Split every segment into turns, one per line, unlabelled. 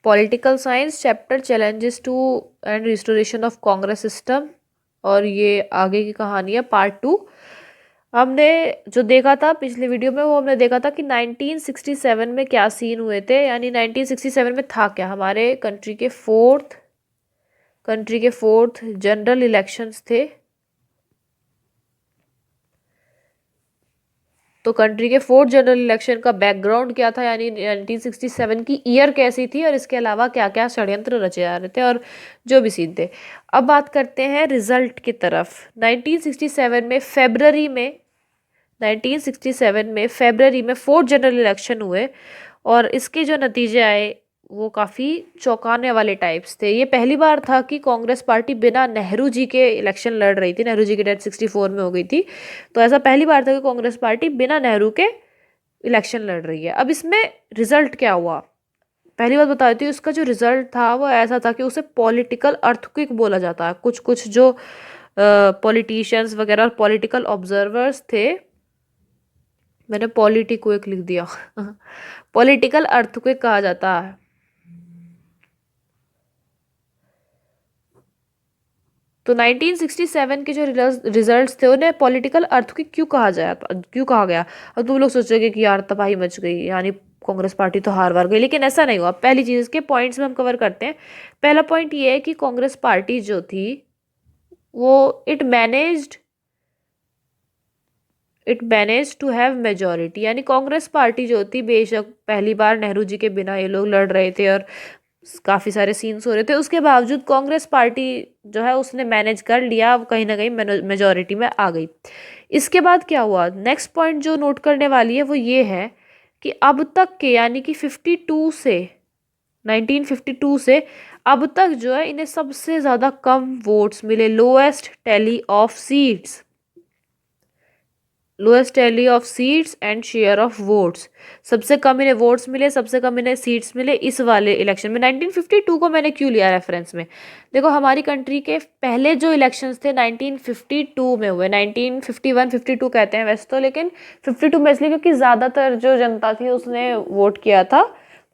Political science chapter challenges to and restoration of Congress system. और ये आगे की कहानी है पार्ट 2। हमने जो देखा था पिछले वीडियो में, वो हमने देखा था कि 1967 में क्या सीन हुए थे, यानी 1967 में था क्या। हमारे कंट्री के फोर्थ जनरल इलेक्शंस थे। तो कंट्री के फोर्थ जनरल इलेक्शन का बैकग्राउंड क्या था, यानी 1967 की ईयर कैसी थी, और इसके अलावा क्या क्या षड्यंत्र रचे जा रहे थे और जो भी सीन थे। अब बात करते हैं रिजल्ट की तरफ। 1967 में फेब्रवरी में फोर्थ जनरल इलेक्शन हुए, और इसके जो नतीजे आए वो काफ़ी चौंकाने वाले टाइप्स थे। ये पहली बार था कि कांग्रेस पार्टी बिना नेहरू जी के इलेक्शन लड़ रही थी। नेहरू जी की डेथ 64 में हो गई थी, तो ऐसा पहली बार था कि कांग्रेस पार्टी बिना नेहरू के इलेक्शन लड़ रही है। अब इसमें रिजल्ट क्या हुआ, पहली बात बता देती हूँ। इसका जो रिजल्ट था वो ऐसा था कि उसे पॉलिटिकल अर्थक्वेक बोला जाता है। कुछ कुछ जो पॉलिटिशियंस वगैरह और पॉलिटिकल ऑब्जर्वर्स थे, मैंने पॉलिटिक्वेक लिख दिया पॉलिटिकल अर्थक्वेक कहा जाता है। तो 1967 के जो रिजल्ट्स थे उन्हें पॉलिटिकल अर्थक्वेक क्यों कहा गया। अब तुम लोग सोचोगे कि यार तबाही मच गई, यानी कांग्रेस पार्टी तो हार वार गई, लेकिन ऐसा नहीं हुआ। पहली चीज के पॉइंट्स में हम कवर करते हैं। पहला पॉइंट ये है कि कांग्रेस पार्टी जो थी वो it manage to have majority, यानी कांग्रेस पार्टी जो थी, बेशक पहली बार नेहरू जी के बिना ये लोग लड़ रहे थे और काफी सारे सीन्स हो रहे थे, उसके बावजूद कांग्रेस पार्टी जो है उसने मैनेज कर लिया, कहीं ना कहीं मेजोरिटी में आ गई। इसके बाद क्या हुआ, नेक्स्ट पॉइंट जो नोट करने वाली है वो ये है कि अब तक के, यानी कि 52 से 1952 से अब तक जो है इन्हें सबसे ज्यादा कम वोट्स मिले। Lowest tally of seats and share of votes. सबसे कम इन्हें वोट्स मिले, सबसे कम इन्हें सीट्स मिले इस वाले इलेक्शन में। 1952 को मैंने क्यों लिया रेफरेंस में, देखो हमारी कंट्री के पहले जो इलेक्शंस थे 1952 में हुए। 1951 52 कहते हैं वैसे तो, लेकिन 52 में इसलिए क्योंकि ज़्यादातर जो जनता थी उसने वोट किया था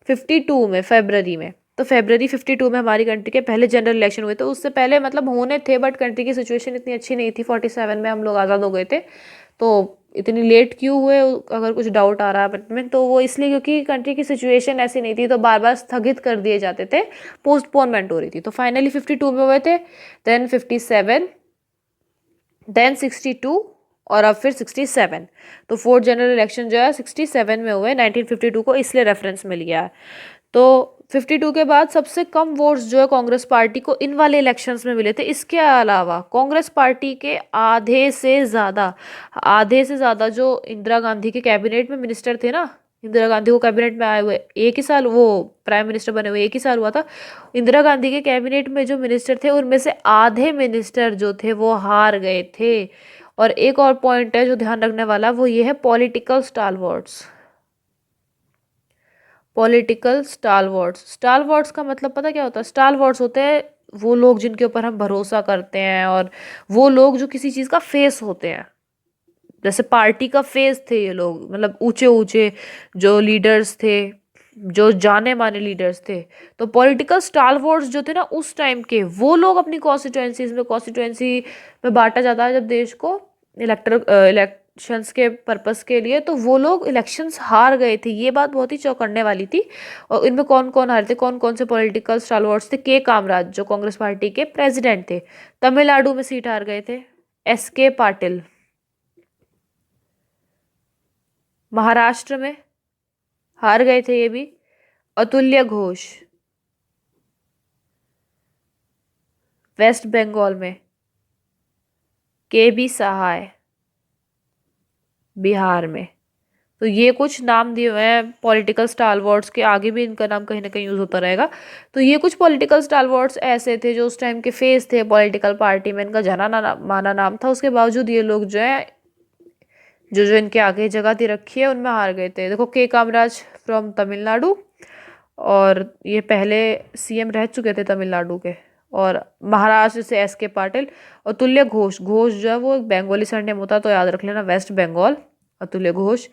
52 में, फेबररी में। तो फेबररी 52 में हमारी कंट्री के पहले जनरल इलेक्शन हुए थे। उससे पहले मतलब होने थे, बट कंट्री की सिचुएशन इतनी अच्छी नहीं थी। 47 में हम लोग आज़ाद हो गए थे, तो इतनी लेट क्यों हुए, अगर कुछ डाउट आ रहा है में, तो वो इसलिए क्योंकि कंट्री की सिचुएशन ऐसी नहीं थी, तो बार बार स्थगित कर दिए जाते थे, पोस्टपोनमेंट हो रही थी। तो फाइनली 52 में हुए थे, देन 57, देन 62, और अब फिर 67। तो फोर्थ जनरल इलेक्शन जो है 67 में हुए, 1952 को इसलिए रेफरेंस में लिया है। तो 52 के बाद सबसे कम वोट्स जो है कांग्रेस पार्टी को इन वाले इलेक्शंस में मिले थे। इसके अलावा कांग्रेस पार्टी के आधे से ज़्यादा जो इंदिरा गांधी के कैबिनेट में मिनिस्टर थे ना, इंदिरा गांधी को कैबिनेट में आए हुए एक ही साल, वो प्राइम मिनिस्टर बने हुए एक ही साल हुआ था। इंदिरा गांधी के कैबिनेट में जो मिनिस्टर थे उनमें से आधे मिनिस्टर जो थे वो हार गए थे। और एक और पॉइंट है जो ध्यान रखने वाला, वो ये है पॉलिटिकल स्टालवर्ड्स का मतलब पता क्या होता है। स्टालवर्ड्स होते हैं वो लोग जिनके ऊपर हम भरोसा करते हैं, और वो लोग जो किसी चीज़ का फेस होते हैं। जैसे पार्टी का फेस थे ये लोग, मतलब ऊंचे ऊंचे जो लीडर्स थे, जो जाने माने लीडर्स थे। तो पॉलिटिकल स्टालवर्ड्स जो थे ना उस टाइम के, वो लोग अपनी कॉन्स्टिट्यूएंसी में बांटा जाता है जब देश को इलेक्शंस के पर्पस के लिए। तो वो लोग इलेक्शंस हार गए थे, ये बात बहुत ही चौंकाने वाली थी। और इनमें कौन कौन हारे थे, कौन कौन से पॉलिटिकल स्टालवर्ड्स थे। के कामराज जो कांग्रेस पार्टी के प्रेसिडेंट थे, तमिलनाडु में सीट हार गए थे। एस के पाटिल महाराष्ट्र में हार गए थे ये भी। अतुल्य घोष वेस्ट बंगाल में। के बी सहाय बिहार में। तो ये कुछ नाम दिए हुए हैं पॉलिटिकल स्टालवर्ड्स के, आगे भी इनका नाम कहीं ना कहीं यूज होता रहेगा। तो ये कुछ पॉलिटिकल स्टालवर्ड्स ऐसे थे जो उस टाइम के फेस थे पॉलिटिकल पार्टी में, इनका जाना ना माना नाम था। उसके बावजूद ये लोग जो है, जो जो इनके आगे जगह दे रखी है उनमें हार गए थे। देखो के कामराज फ्रॉम तमिलनाडु, और ये पहले सीएम रह चुके थे तमिलनाडु के। और महाराष्ट्र से एस के पाटिल। अतुल्य घोष, घोष जो है वो एक बंगाली सरनेम होता है, तो याद रख लेना, वेस्ट बंगाल, अतुल्य घोष।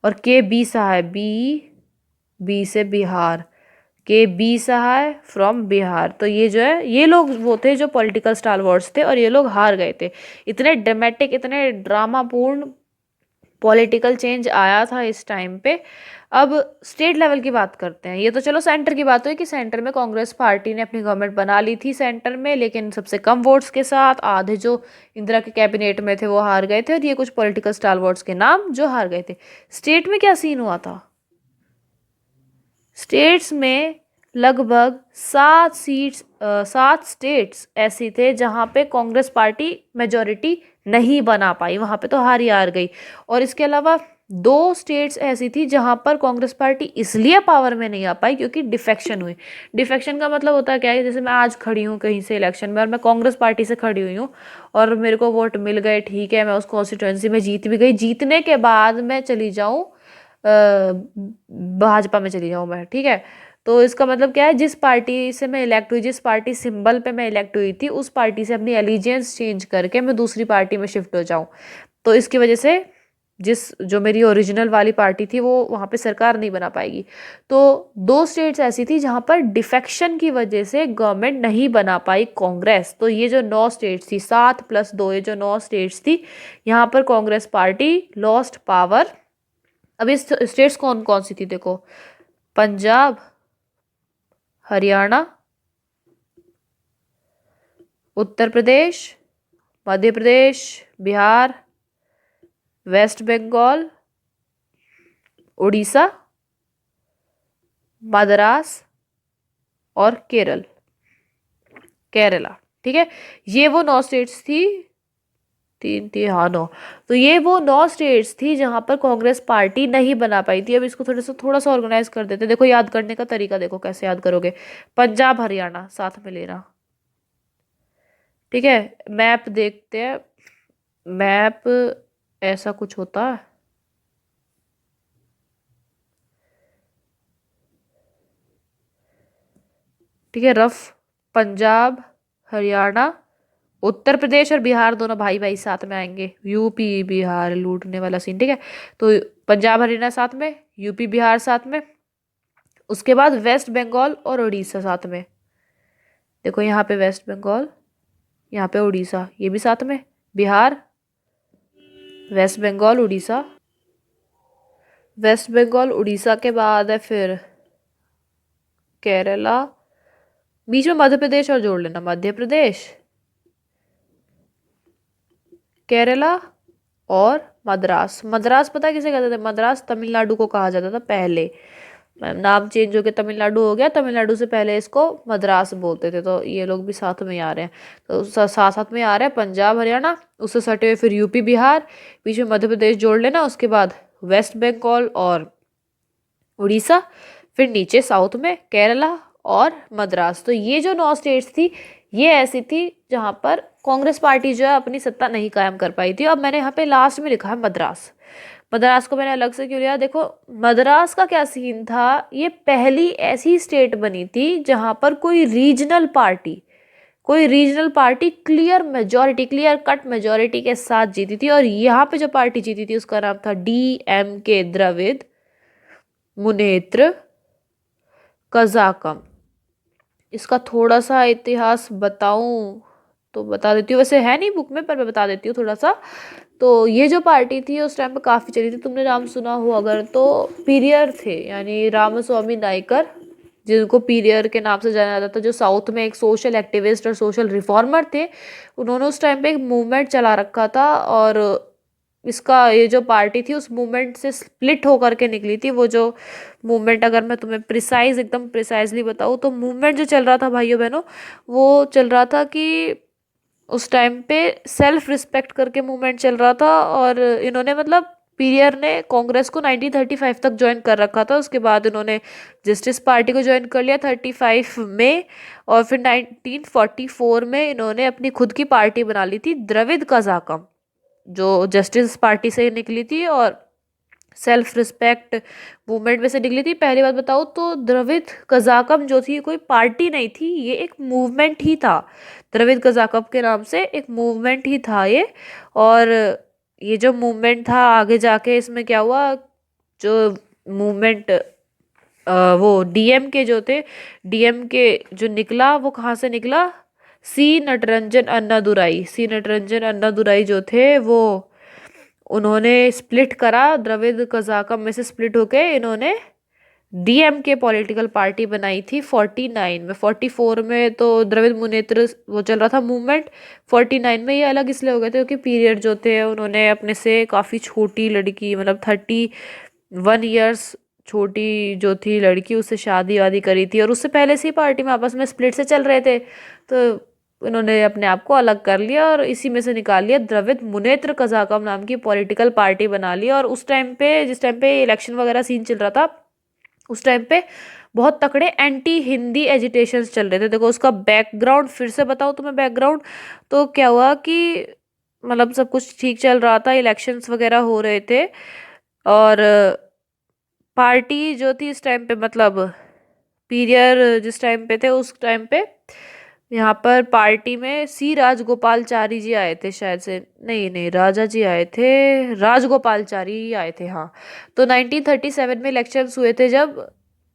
और के बी सहाय, बी से बिहार। के बी सहाय फ्रॉम बिहार। तो ये जो है, ये लोग वो थे जो पॉलिटिकल स्टालवर्ड्स थे और ये लोग हार गए थे। इतने ड्रामेटिक, इतने ड्रामापूर्ण पॉलिटिकल चेंज आया था इस टाइम पे। अब स्टेट लेवल की बात करते हैं। ये तो चलो सेंटर की बात हुई कि सेंटर में कांग्रेस पार्टी ने अपनी गवर्नमेंट बना ली थी सेंटर में, लेकिन सबसे कम वोट्स के साथ। आधे जो इंदिरा के कैबिनेट में थे वो हार गए थे, और ये कुछ पॉलिटिकल स्टालवर्ड्स के नाम जो हार गए थे। स्टेट में क्या सीन हुआ था? स्टेट्स में लगभग 7 स्टेट्स ऐसी थे जहां पे कांग्रेस पार्टी मेजोरिटी नहीं बना पाई, वहां पे तो हार ही हार गई। और इसके अलावा 2 स्टेट्स ऐसी थी जहां पर कांग्रेस पार्टी इसलिए पावर में नहीं आ पाई क्योंकि डिफेक्शन हुई। डिफेक्शन का मतलब होता है क्या है? जैसे मैं आज खड़ी हूँ कहीं से इलेक्शन में और मैं कांग्रेस पार्टी से खड़ी हुई हूँ और मेरे को वोट मिल गए, ठीक है, मैं उस कॉन्स्टिट्यूंसी में जीत भी गई। जीतने के बाद मैं चली जाऊँ भाजपा में चली जाऊँ मैं, ठीक है। तो इसका मतलब क्या है? जिस पार्टी से मैं इलेक्ट हुई, जिस पार्टी सिंबल पे मैं इलेक्ट हुई थी, उस पार्टी से अपनी एलिजियंस चेंज करके मैं दूसरी पार्टी में शिफ्ट हो जाऊँ। तो इसकी वजह से जिस जो मेरी ओरिजिनल वाली पार्टी थी वो वहाँ पे सरकार नहीं बना पाएगी। तो 2 स्टेट्स ऐसी थी जहाँ पर डिफेक्शन की वजह से गवर्नमेंट नहीं बना पाई कांग्रेस। तो ये जो 9 स्टेट्स थी, 7+2, ये जो 9 स्टेट्स थी, यहाँ पर कांग्रेस पार्टी लॉस्ट पावर। अब इस स्टेट्स कौन कौन सी थी देखो: पंजाब, हरियाणा, उत्तर प्रदेश, मध्य प्रदेश, बिहार, वेस्ट बंगाल, उड़ीसा, मद्रास और केरला। ठीक है, ये वो 9 स्टेट्स थी। 3 थी, हाँ 9। तो ये वो 9 स्टेट्स थी जहां पर कांग्रेस पार्टी नहीं बना पाई थी। अब इसको थोड़ा सा ऑर्गेनाइज कर देते। देखो याद करने का तरीका देखो कैसे याद करोगे। पंजाब हरियाणा साथ में लेना, ठीक है। मैप देखते हैं। मैप ऐसा कुछ होता है, ठीक है। रफ पंजाब, हरियाणा, उत्तर प्रदेश और बिहार दोनों भाई भाई साथ में आएंगे। यूपी बिहार लूटने वाला सीन, ठीक है। तो पंजाब हरियाणा साथ में, यूपी बिहार साथ में, उसके बाद वेस्ट बंगाल और उड़ीसा साथ में। देखो यहाँ पे वेस्ट बंगाल, यहाँ पे उड़ीसा, ये भी साथ में। बिहार, वेस्ट बंगाल, उड़ीसा। वेस्ट बंगाल उड़ीसा के बाद है फिर केरला। बीच में मध्य प्रदेश और जोड़ लेना, मध्य प्रदेश, केरला और मद्रास। मद्रास पता है किसे कहते थे? मद्रास तमिलनाडु को कहा जाता था पहले। नाम चेंज हो गया, तमिलनाडु हो गया। तमिलनाडु से पहले इसको मद्रास बोलते थे। तो ये लोग भी साथ में ही आ रहे हैं। तो साथ साथ में आ रहे हैं पंजाब हरियाणा, उससे सटे हुए फिर यूपी बिहार, बीच में मध्य प्रदेश जोड़ लेना। उसके बाद वेस्ट बंगाल और उड़ीसा, फिर नीचे साउथ में केरला और मद्रास। तो ये जो 9 स्टेट्स थी, ये ऐसी थी जहाँ पर कांग्रेस पार्टी जो है अपनी सत्ता नहीं कायम कर पाई थी। अब मैंने यहाँ पे लास्ट में लिखा है मद्रास। मद्रास को मैंने अलग से क्यों लिया? देखो मद्रास का क्या सीन था, ये पहली ऐसी स्टेट बनी थी जहाँ पर कोई regional party clear majority, clear cut majority के साथ जीती थी। और यहाँ पे जो पार्टी जीती थी उसका नाम था DMK, द्रविड़ मुनेत्र कज़ाकम। इसका थोड़ा सा इतिहास बताऊं तो बता देती हूँ, वैसे है नहीं बुक में पर मैं बता देती हूँ थोड़ा सा। तो ये जो पार्टी थी उस टाइम पे काफ़ी चली थी। तुमने नाम सुना हो अगर तो, पीरियर थे, यानी रामास्वामी नायकर, जिनको पीरियर के नाम से जाना जाता था, जो साउथ में एक सोशल एक्टिविस्ट और सोशल रिफॉर्मर थे। उन्होंने उस टाइम पे एक मूवमेंट चला रखा था और इसका ये जो पार्टी थी उस मूवमेंट से स्प्लिट होकर के निकली थी। वो जो मूवमेंट, अगर मैं तुम्हें एकदम प्रिसाइजली बताऊँ तो मूवमेंट जो चल रहा था भाइयों बहनों, वो चल रहा था कि उस टाइम पे सेल्फ रिस्पेक्ट करके मूवमेंट चल रहा था। और इन्होंने मतलब पीरियर ने कांग्रेस को 1935 तक ज्वाइन कर रखा था। उसके बाद इन्होंने जस्टिस पार्टी को ज्वाइन कर लिया 35 में। और फिर 1944 में इन्होंने अपनी खुद की पार्टी बना ली थी, द्रविड़ कज़ाकम, जो जस्टिस पार्टी से निकली थी और सेल्फ रिस्पेक्ट मूवमेंट में से निकली थी। पहली बात बताओ तो द्रविड़ कज़ाकम जो थी कोई पार्टी नहीं थी, ये एक मूवमेंट ही था। द्रविड़ कज़ाकम के नाम से एक मूवमेंट ही था ये। और ये जो मूवमेंट था आगे जाके इसमें क्या हुआ, जो मूवमेंट वो डीएमके जो थे, डीएमके जो निकला वो कहाँ से निकला, सी नटरंजन अन्नादुराई, सी नटरंजन अन्नादुराई जो थे वो, उन्होंने स्प्लिट करा, द्रविड़ कज़ाकम में से स्प्लिट होके इन्होंने डीएमके पॉलिटिकल पार्टी बनाई थी 49 में। 44 में तो द्रविड़ मुनेत्र वो चल रहा था मूवमेंट, 49 में ये अलग इसलिए हो गए थे क्योंकि पीरियड जो थे उन्होंने अपने से काफ़ी छोटी लड़की, मतलब 31 ईयर्स छोटी जो थी लड़की, उससे शादी वादी करी थी और उससे पहले से ही पार्टी में आपस में स्प्लिट से चल रहे थे, तो इन्होंने अपने आप को अलग कर लिया और इसी में से निकाल लिया द्रविड़ मुनेत्र कज़ाकम नाम की पॉलिटिकल पार्टी बना ली। और उस टाइम पे, जिस टाइम पे इलेक्शन वगैरह सीन चल रहा था, उस टाइम पे बहुत तकड़े एंटी हिंदी एजिटेशंस चल रहे थे। देखो उसका बैकग्राउंड फिर से बताऊं तुम्हें, बैकग्राउंड तो क्या हुआ कि मतलब सब कुछ ठीक चल रहा था, इलेक्शंस वगैरह हो रहे थे और पार्टी जो थी इस टाइम पे, मतलब पीरियड जिस टाइम पे थे उस टाइम पे यहाँ पर पार्टी में सी राजगोपालचारी जी आए थे शायद से, नहीं नहीं राजा जी आए थे, राजगोपालचारी ही आए थे हाँ। तो 1937 में इलेक्शंस हुए थे, जब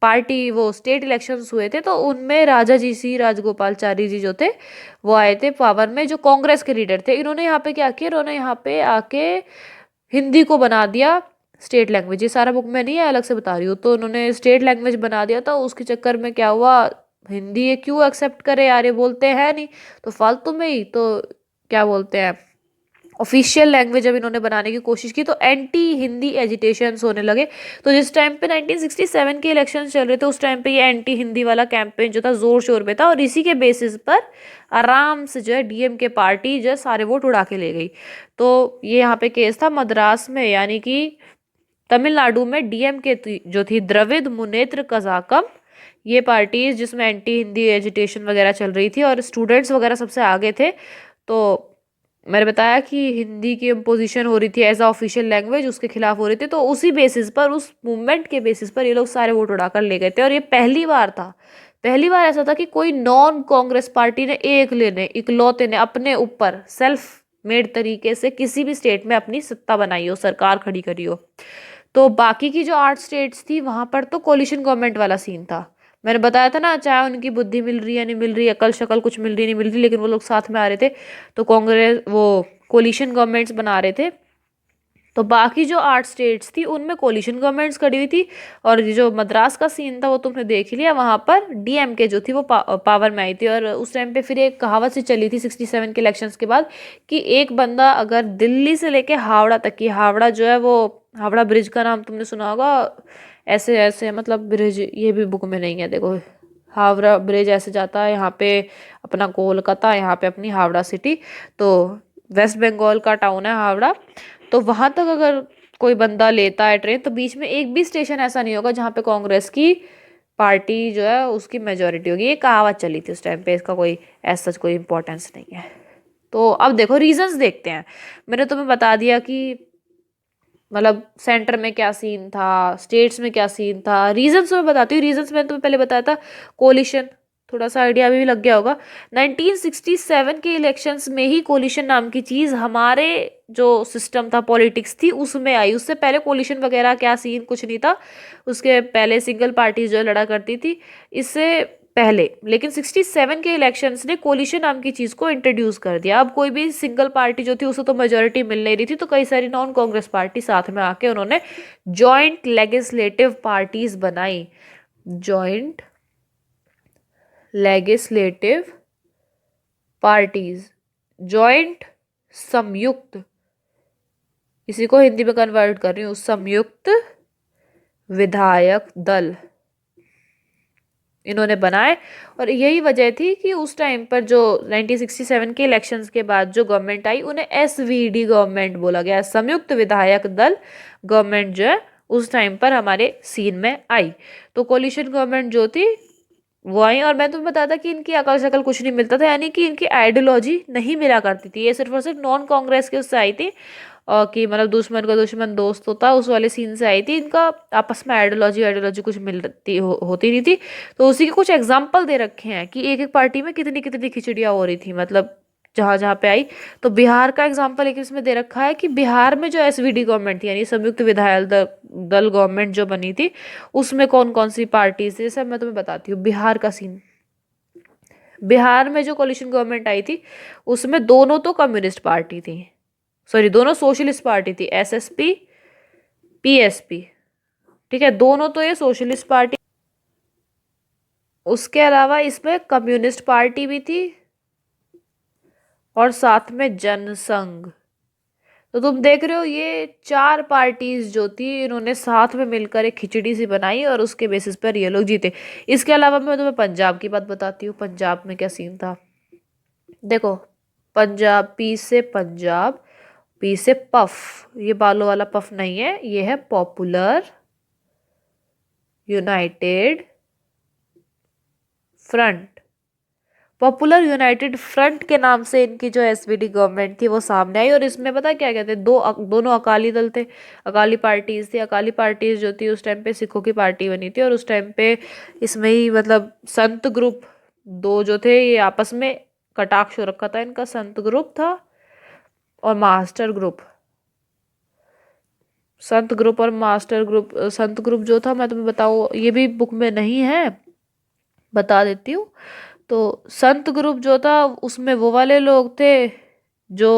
पार्टी वो स्टेट इलेक्शंस हुए थे, तो उनमें राजा जी सी राजगोपालचारी जी जो थे वो आए थे पावर में, जो कांग्रेस के लीडर थे। इन्होंने यहाँ पे क्या किया, इन्होंने यहाँ पे आके हिंदी को बना दिया स्टेट लैंग्वेज, ये सारा बुक में नहीं है, अलग से बता रही हूँ। तो उन्होंने स्टेट लैंग्वेज बना दिया था, उसके चक्कर में क्या हुआ, हिंदी ये क्यों एक्सेप्ट करे यार, ये बोलते हैं नहीं तो फालतू में ही, तो क्या बोलते हैं ऑफिशियल लैंग्वेज जब इन्होंने बनाने की कोशिश की तो एंटी हिंदी एजिटेशंस होने लगे। तो जिस टाइम पे 1967 के इलेक्शन चल रहे थे उस टाइम पे ये एंटी हिंदी वाला कैंपेन जो था जोर शोर पे था, और इसी के बेसिस पर आराम से जो है डीएमके पार्टी जो है सारे वोट उड़ा के ले गई। तो ये यहाँ पे केस था मद्रास में, यानी कि तमिलनाडु में डीएमके जो थी द्रविड़ मुनेत्र कज़ाकम, ये पार्टीज जिसमें एंटी हिंदी एजिटेशन वगैरह चल रही थी और स्टूडेंट्स वगैरह सबसे आगे थे, तो मैंने बताया कि हिंदी की इम्पोजिशन हो रही थी एज अ ऑफिशियल लैंग्वेज, उसके खिलाफ हो रही थी, तो उसी बेसिस पर, उस मूवमेंट के बेसिस पर ये लोग सारे वोट उड़ाकर ले गए थे। और ये पहली बार था, पहली बार ऐसा था कि कोई नॉन कांग्रेस पार्टी ने इकलौते ने अपने ऊपर सेल्फ मेड तरीके से किसी भी स्टेट में अपनी सत्ता बनाई हो, सरकार खड़ी करी हो। तो बाकी की जो 8 स्टेट्स थी वहां पर तो कोलिशन गवर्नमेंट वाला सीन था। मैंने बताया था ना, चाहे उनकी बुद्धि मिल रही है नहीं मिल रही, अकल शक्ल कुछ मिल रही नहीं मिल रही, लेकिन वो लोग साथ में आ रहे थे, तो कांग्रेस वो कोलिशन गवर्नमेंट्स बना रहे थे। तो बाकी जो 8 स्टेट्स थी उनमें कोलिशन गवर्नमेंट्स खड़ी हुई थी, और ये जो मद्रास का सीन था वो तुमने देख ही लिया, वहां पर डीएमके जो थी वो पावर में आई थी। और उस टाइम पे फिर एक कहावत सी चली थी 67 के इलेक्शंस के बाद, कि एक बंदा अगर दिल्ली से लेके हावड़ा तक की, हावड़ा जो है वो हावड़ा ब्रिज का नाम तुमने सुना होगा, ऐसे ऐसे मतलब ब्रिज, ये भी बुक में नहीं है देखो, हावड़ा ब्रिज ऐसे जाता है यहाँ पे अपना कोलकाता, यहाँ पे अपनी हावड़ा सिटी, तो वेस्ट बंगाल का टाउन है हावड़ा। तो वहां तक अगर कोई बंदा लेता है ट्रेन, तो बीच में एक भी स्टेशन ऐसा नहीं होगा जहाँ पे कांग्रेस की पार्टी जो है उसकी मेजोरिटी होगी। ये कहावत चली थी उस टाइम पे, इसका कोई ऐसा कोई इंपॉर्टेंस नहीं है। तो अब देखो रीजंस देखते हैं। मैंने तुम्हें बता दिया कि मतलब सेंटर में क्या सीन था, स्टेट्स में क्या सीन था, रीजंस मैं बताती हूँ। रीजंस मैंने तुम्हें पहले बताया था, कोलिशन, थोड़ा सा आइडिया अभी भी लग गया होगा। 1967 के इलेक्शंस में ही कोलिशन नाम की चीज हमारे जो सिस्टम था, पॉलिटिक्स थी, उसमें आई। उससे पहले कोलिशन वगैरह क्या सीन कुछ नहीं था, उसके पहले सिंगल पार्टी जो लड़ा करती थी इससे पहले। लेकिन 67 के इलेक्शंस ने कोलिशन नाम की चीज को इंट्रोड्यूस कर दिया। अब कोई भी सिंगल पार्टी जो थी उसे तो मेजोरिटी मिल नहीं रही थी, तो कई सारी नॉन कांग्रेस पार्टी साथ में आके उन्होंने जॉइंट लेजिस्लेटिव पार्टीज बनाई, जॉइंट लेजिस्लेटिव पार्टीज, जॉइंट संयुक्त, इसी को हिंदी में कन्वर्ट कर रही हूँ, संयुक्त विधायक दल इन्होंने बनाए। और यही वजह थी कि उस टाइम पर जो 1967 के इलेक्शंस के बाद जो गवर्नमेंट आई उन्हें एसवीडी गवर्नमेंट बोला गया, संयुक्त विधायक दल गवर्नमेंट जो है उस टाइम पर हमारे सीन में आई। तो कोलिशन गवर्नमेंट जो थी वो आई, और मैं तुम्हें बताता कि इनकी अकल शकल कुछ नहीं मिलता था, यानी कि इनकी आइडियोलॉजी नहीं मिला करती थी। ये सिर्फ और सिर्फ नॉन कांग्रेस के उससे आई थी, और कि मतलब दुश्मन का दुश्मन दोस्त होता, उस वाले सीन से आई थी। इनका आपस में आइडियोलॉजी कुछ मिलती होती नहीं थी। तो उसी के कुछ एग्जाम्पल दे रखे हैं कि एक एक पार्टी में कितनी कितनी खिचड़ियाँ हो रही थी, मतलब जहाँ जहाँ पे आई। तो बिहार का एग्जाम्पल एक इसमें दे रखा है कि बिहार में जो एसवीडी गवर्नमेंट थी यानी संयुक्त विधायक दल गवर्नमेंट जो बनी थी, उसमें कौन कौन सी पार्टीज थी, जैसे मैं तुम्हें बताती हूँ बिहार का सीन। बिहार में जो कोलिशन गवर्नमेंट आई थी उसमें दोनों तो कम्युनिस्ट पार्टी थी, सॉरी दोनों सोशलिस्ट पार्टी थी, एसएसपी पीएसपी। ठीक है, दोनों तो ये सोशलिस्ट पार्टी, उसके अलावा इसमें कम्युनिस्ट पार्टी भी थी और साथ में जनसंघ। तो तुम देख रहे हो ये चार पार्टीज जो थी इन्होंने साथ में मिलकर एक खिचड़ी सी बनाई और उसके बेसिस पर ये लोग जीते। इसके अलावा मैं तुम्हें पंजाब की बात बताती हूँ, पंजाब में क्या सीन था। देखो, पंजाब, पी से पंजाब, पी से पफ, ये बालों वाला पफ नहीं है, ये है popular United front. Popular United front के नाम से इनकी जो एसवीडी गवर्नमेंट थी वो सामने आई। और इसमें पता क्या कहते हैं, दोनों अकाली दल थे, अकाली पार्टीज थी। अकाली पार्टीज जो थी उस टाइम पे सिखों की पार्टी बनी थी और उस टाइम पे इसमें ही मतलब संत ग्रुप दो जो थे ये आपस में कटाक्ष हो रखा था इनका, संत ग्रुप था और मास्टर ग्रुप। संत ग्रुप और मास्टर ग्रुप, संत ग्रुप जो था मैं तुम्हें बताऊँ, ये भी बुक में नहीं है, बता देती हूँ। तो संत ग्रुप जो था उसमें वो वाले लोग थे जो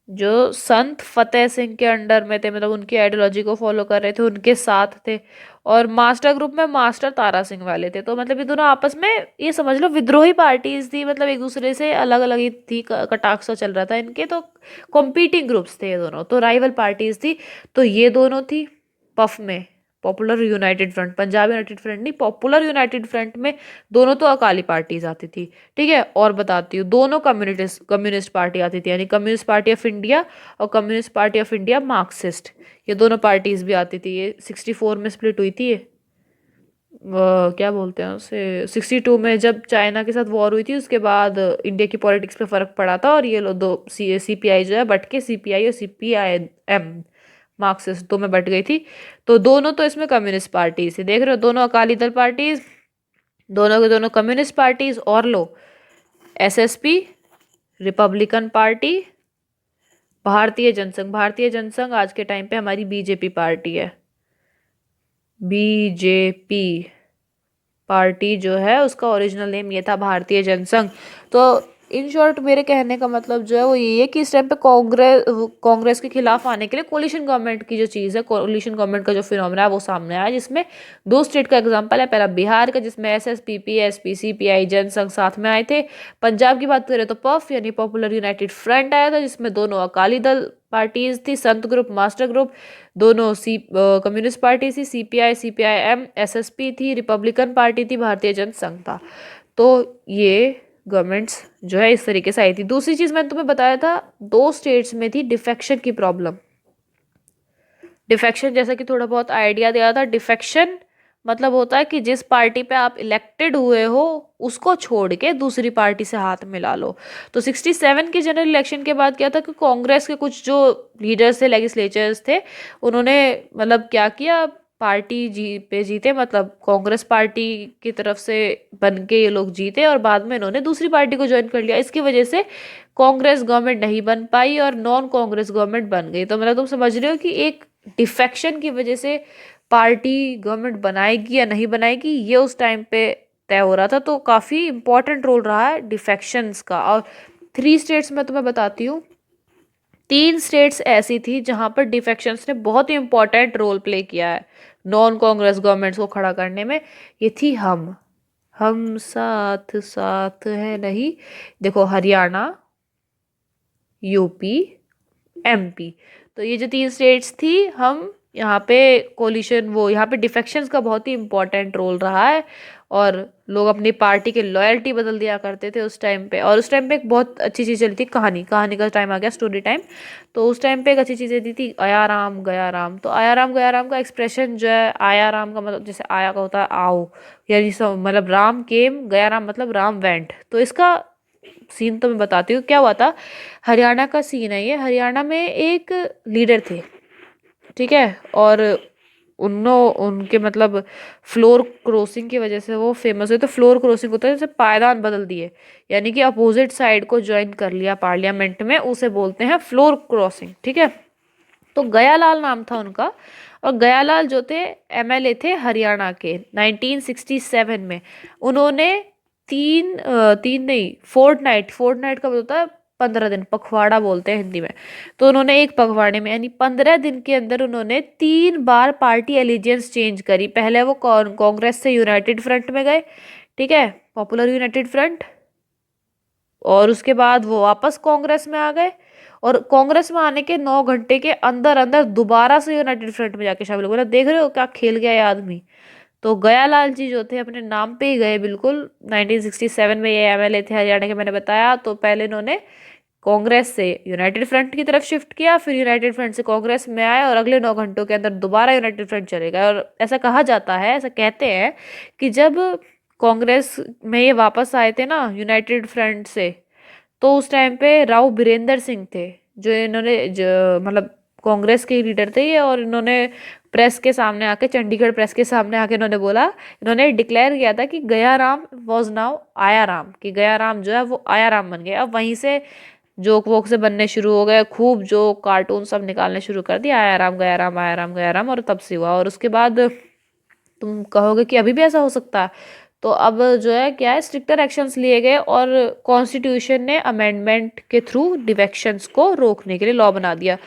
जो संत फतेह सिंह के अंडर में थे, मतलब उनकी आइडियोलॉजी को फॉलो कर रहे थे, उनके साथ थे। और मास्टर ग्रुप में मास्टर तारा सिंह वाले थे। तो मतलब ये दोनों आपस में, ये समझ लो विद्रोही पार्टीज थी, मतलब एक दूसरे से अलग अलग ही थी, कटाक्ष सा चल रहा था इनके। तो कॉम्पीटिंग ग्रुप्स थे ये दोनों, तो राइवल पार्टीज थी। तो ये दोनों थी पफ में, popular United front, Punjab United front नहीं, पॉपुलर यूनाइटेड फ्रंट में दोनों तो अकाली पार्टीज आती थी। ठीक है, और बताती हूँ, दोनों कम्युनिस्ट पार्टी आती थी, यानी कम्युनिस्ट पार्टी ऑफ इंडिया और communist party of India Marxist, ये दोनों पार्टीज भी आती थी। ये 64 में स्प्लिट हुई थी ये, क्या बोलते हैं उसे, 62 में जब चाइना के साथ वॉर हुई थी उसके बाद इंडिया की पॉलिटिक्स पे फर्क पड़ा था और ये लोग दो सीपीआई जो है बट के सीपीआई और सीपीआई एम मार्क्सिस्ट दो में बट गई थी। तो दोनों तो इसमें कम्युनिस्ट पार्टीज थी, देख रहे हो, दोनों अकाली दल पार्टीज, दोनों के दोनों कम्युनिस्ट पार्टीज। और लो, एसएसपी रिपब्लिकन पार्टी, भारतीय जनसंघ, भारतीय जनसंघ आज के टाइम पे हमारी बीजेपी पार्टी है। बीजेपी पार्टी जो है उसका ओरिजिनल नेम ये था, भारतीय जनसंघ। तो इन शॉर्ट मेरे कहने का मतलब जो है वो ये है कि इस टाइम पे कांग्रेस के खिलाफ आने के लिए कोलिशन गवर्नमेंट की जो चीज़ है, कोलिशन गवर्नमेंट का जो फिनोमेना है वो सामने आया, जिसमें दो स्टेट का एग्जांपल है। पहला बिहार का जिसमें एसएसपी पीएसपी सीपीआई जनसंघ साथ में आए थे। पंजाब की बात करें तो पफ यानी पॉपुलर यूनाइटेड फ्रंट आया था, जिसमें दोनों अकाली दल पार्टीज थी, संत ग्रुप मास्टर ग्रुप, दोनों कम्युनिस्ट पार्टी थी, सीपीआई सीपीआई एम, एसएसपी थी, रिपब्लिकन पार्टी थी, भारतीय जनसंघ था। तो ये गवर्नमेंट्स जो है इस तरीके से आई थी। दूसरी चीज मैंने तुम्हें बताया था, दो स्टेट्स में थी डिफेक्शन की प्रॉब्लम। डिफेक्शन जैसा कि थोड़ा बहुत आइडिया दिया था, डिफेक्शन मतलब होता है कि जिस पार्टी पे आप इलेक्टेड हुए हो उसको छोड़ के दूसरी पार्टी से हाथ मिला लो। तो 67 के जनरल इलेक्शन के बाद क्या था कि कांग्रेस के कुछ जो लीडर्स थे, लेजिस्लेचर्स थे, उन्होंने मतलब क्या किया, पार्टी जीते, मतलब कांग्रेस पार्टी की तरफ से बन के ये लोग जीते और बाद में इन्होंने दूसरी पार्टी को ज्वाइन कर लिया। इसकी वजह से कांग्रेस गवर्नमेंट नहीं बन पाई और नॉन कांग्रेस गवर्नमेंट बन गई। तो मतलब तुम समझ रहे हो कि एक डिफेक्शन की वजह से पार्टी गवर्नमेंट बनाएगी या नहीं बनाएगी ये उस टाइम पे तय हो रहा था। तो काफ़ी इंपॉर्टेंट रोल रहा है डिफेक्शंस का। और 3 स्टेट्स में तुम्हें बताती हूँ, 3 स्टेट्स ऐसी थी जहां पर डिफेक्शंस ने बहुत ही इंपॉर्टेंट रोल प्ले किया है नॉन कांग्रेस गवर्नमेंट्स को खड़ा करने में। ये थी हम साथ साथ है नहीं, देखो हरियाणा, यूपी, एमपी। तो ये जो 3 स्टेट्स थी, हम यहाँ पे कोलिशन, वो यहाँ पे डिफेक्शंस का बहुत ही इंपॉर्टेंट रोल रहा है। और लोग अपनी पार्टी के लॉयल्टी बदल दिया करते थे उस टाइम पे। और उस टाइम पे एक बहुत अच्छी चीज़ चली थी, कहानी का टाइम आ गया, स्टोरी टाइम। तो उस टाइम पे एक अच्छी चीज़ दी थी, आया राम गया राम। तो आया राम गया राम का एक्सप्रेशन जो है, आया राम का मतलब जैसे आया का होता है आओ, यानी मतलब राम केम, गया राम मतलब राम वेंट। तो इसका सीन तो मैं बताती हूँ क्या हुआ था। हरियाणा का सीन है ये, हरियाणा में एक लीडर थे, ठीक है, और उनके मतलब फ्लोर क्रॉसिंग की वजह से वो फेमस हुए। तो फ्लोर क्रॉसिंग होता है जैसे पायदान बदल दिए, यानी कि अपोजिट साइड को ज्वाइन कर लिया पार्लियामेंट में, उसे बोलते हैं फ्लोर क्रॉसिंग। ठीक है, तो गयालाल नाम था उनका। और गयालाल जो थे एमएलए थे हरियाणा के 1967 में। उन्होंने तीन नहीं, फोर्टनाइट, फोर्टनाइट का होता है 15 दिन, पखवाड़ा बोलते हैं हिंदी में। तो उन्होंने एक पखवाड़े में यानी 15 दिन के अंदर उन्होंने 3 बार पार्टी एलिजियंस चेंज करी। पहले वो कांग्रेस से यूनाइटेड फ्रंट में गए, ठीक है, पॉपुलर यूनाइटेड फ्रंट, और उसके बाद वो वापस कांग्रेस में आ गए, और कांग्रेस में आने के 9 घंटे के अंदर अंदर दोबारा से यूनाइटेड फ्रंट में जाके शामिल हो गए। देख रहे हो क्या खेल गया ये आदमी। तो गयालाल जी जो थे अपने नाम पे ही गए बिल्कुल। 1967 में ये एमएलए थे हरियाणा के, मैंने बताया। तो पहले इन्होंने कांग्रेस से यूनाइटेड फ्रंट की तरफ शिफ्ट किया, फिर यूनाइटेड फ्रंट से कांग्रेस में आए, और अगले 9 घंटों के अंदर दोबारा यूनाइटेड फ्रंट चले गए। और ऐसा कहा जाता है, ऐसा कहते हैं कि जब कांग्रेस में ये वापस आए थे ना यूनाइटेड फ्रंट से, तो उस टाइम पे राव बीरेंद्र सिंह थे, जो इन्होंने मतलब कांग्रेस के लीडर थे ये। और इन्होंने प्रेस के सामने आके, चंडीगढ़ प्रेस के सामने आके इन्होंने बोला, इन्होंने डिक्लेयर किया था कि गया राम वॉज नाउ आया राम, कि गया राम जो है वो आया राम बन गया। अब वहीं से जोक वोक से बनने शुरू हो गए, खूब जो कार्टून सब निकालने शुरू कर दिया, आया राम गया राम आया राम गया राम, और तब से हुआ। और उसके बाद तुम कहोगे कि अभी भी ऐसा हो सकता है, तो अब जो है क्या है, स्ट्रिक्टर एक्शंस लिए गए, और कॉन्स्टिट्यूशन ने अमेंडमेंट के थ्रू डिफेक्शंस को रोकने के लिए लॉ बना दिया।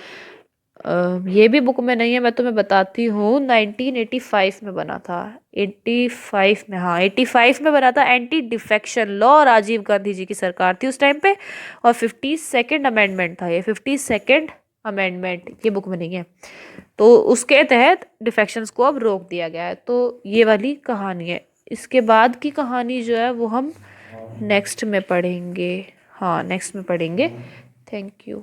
ये भी बुक में नहीं है, मैं तुम्हें बताती हूँ। 1985 में बना था, 85 में, हाँ 85 में बना था anti defection law. Rajiv Gandhi ji की सरकार थी उस टाइम पे, और 52nd अमेंडमेंट था ये, 52nd अमेंडमेंट, ये बुक में नहीं है। तो उसके तहत डिफेक्शंस को अब रोक दिया गया है। तो ये वाली कहानी है। इसके बाद की कहानी जो है वो हम नेक्स्ट में पढ़ेंगे। हाँ नेक्स्ट में पढ़ेंगे। Thank you.